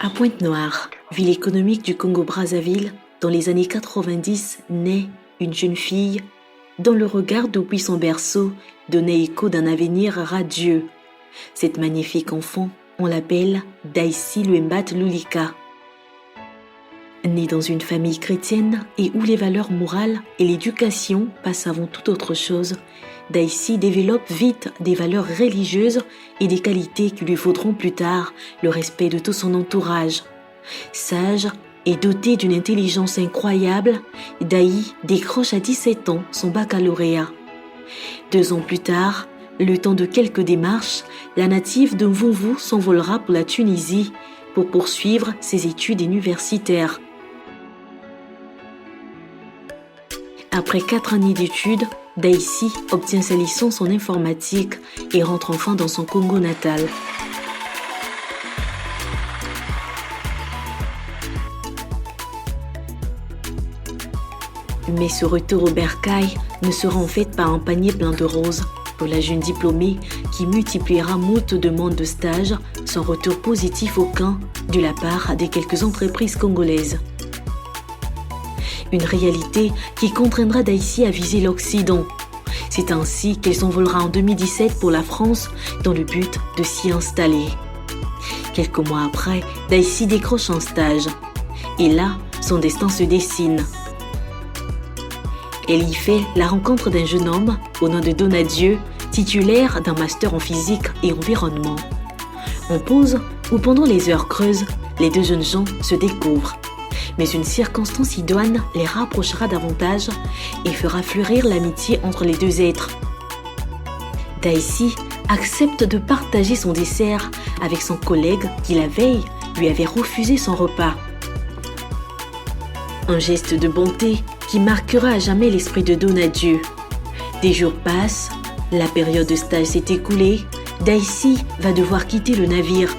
À Pointe-Noire, ville économique du Congo-Brazzaville, dans les années 90, naît une jeune fille dont le regard depuis son berceau donnait écho d'un avenir radieux. Cette magnifique enfant, on l'appelle Daisy Luembat Lulika. Née dans une famille chrétienne et où les valeurs morales et l'éducation passent avant toute autre chose, Daisy développe vite des valeurs religieuses et des qualités qui lui vaudront plus tard le respect de tout son entourage. Sage et dotée d'une intelligence incroyable, Daï décroche à 17 ans son baccalauréat. 2 ans plus tard, le temps de quelques démarches, la native de Mvoumvou s'envolera pour la Tunisie pour poursuivre ses études universitaires. Après 4 années d'études, Daisy obtient sa licence en informatique et rentre enfin dans son Congo natal. Mais ce retour au bercail ne sera en fait pas un panier plein de roses pour la jeune diplômée qui multipliera moult demandes de stage sans retour positif aucun de la part des quelques entreprises congolaises. Une réalité qui contraindra Daisy à viser l'Occident. C'est ainsi qu'elle s'envolera en 2017 pour la France dans le but de s'y installer. Quelques mois après, Daisy décroche un stage. Et là, son destin se dessine. Elle y fait la rencontre d'un jeune homme au nom de Donadieu, titulaire d'un master en physique et environnement. En pause ou pendant les heures creuses, les 2 jeunes gens se découvrent. Mais une circonstance idoine les rapprochera davantage et fera fleurir l'amitié entre les 2 êtres. Daisy accepte de partager son dessert avec son collègue qui la veille lui avait refusé son repas. Un geste de bonté qui marquera à jamais l'esprit de Donadieu. Des jours passent, la période de stage s'est écoulée, Daisy va devoir quitter le navire.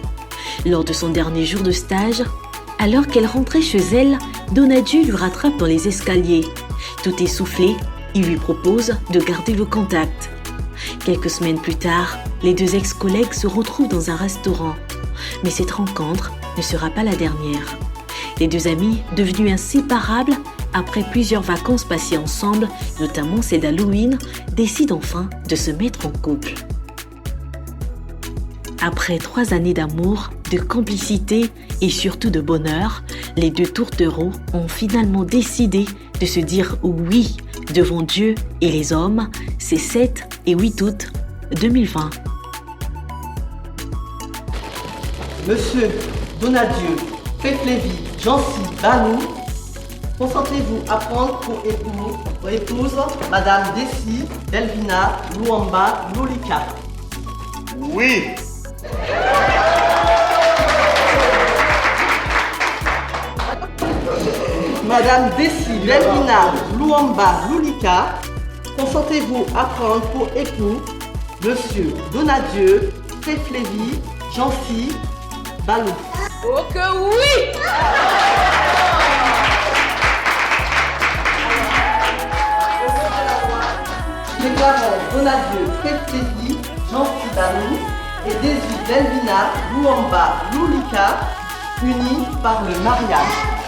Lors de son dernier jour de stage, alors qu'elle rentrait chez elle, Donadieu lui rattrape dans les escaliers. Tout essoufflé, il lui propose de garder le contact. Quelques semaines plus tard, les 2 ex-collègues se retrouvent dans un restaurant. Mais cette rencontre ne sera pas la dernière. Les 2 amis, devenus inséparables, après plusieurs vacances passées ensemble, notamment celle d'Halloween, décident enfin de se mettre en couple. Après 3 années d'amour, de complicité et surtout de bonheur, les 2 tourtereaux ont finalement décidé de se dire oui devant Dieu et les hommes, ces 7 et 8 août 2020. Monsieur Donadieu Feflevi Jancy Banou, consentez-vous à prendre pour épouse Madame Daisy Delvina Luamba Lulika? Oui. Madame Daisy Delvina Luamba Lulika, consentez-vous à prendre pour époux Monsieur Donadieu Feflevi Jancy Banou? Oh que oui! Déclarons Donadieu Feflevi Jancy Banou et Daisy Delvina Luamba Lulika unis par le mariage.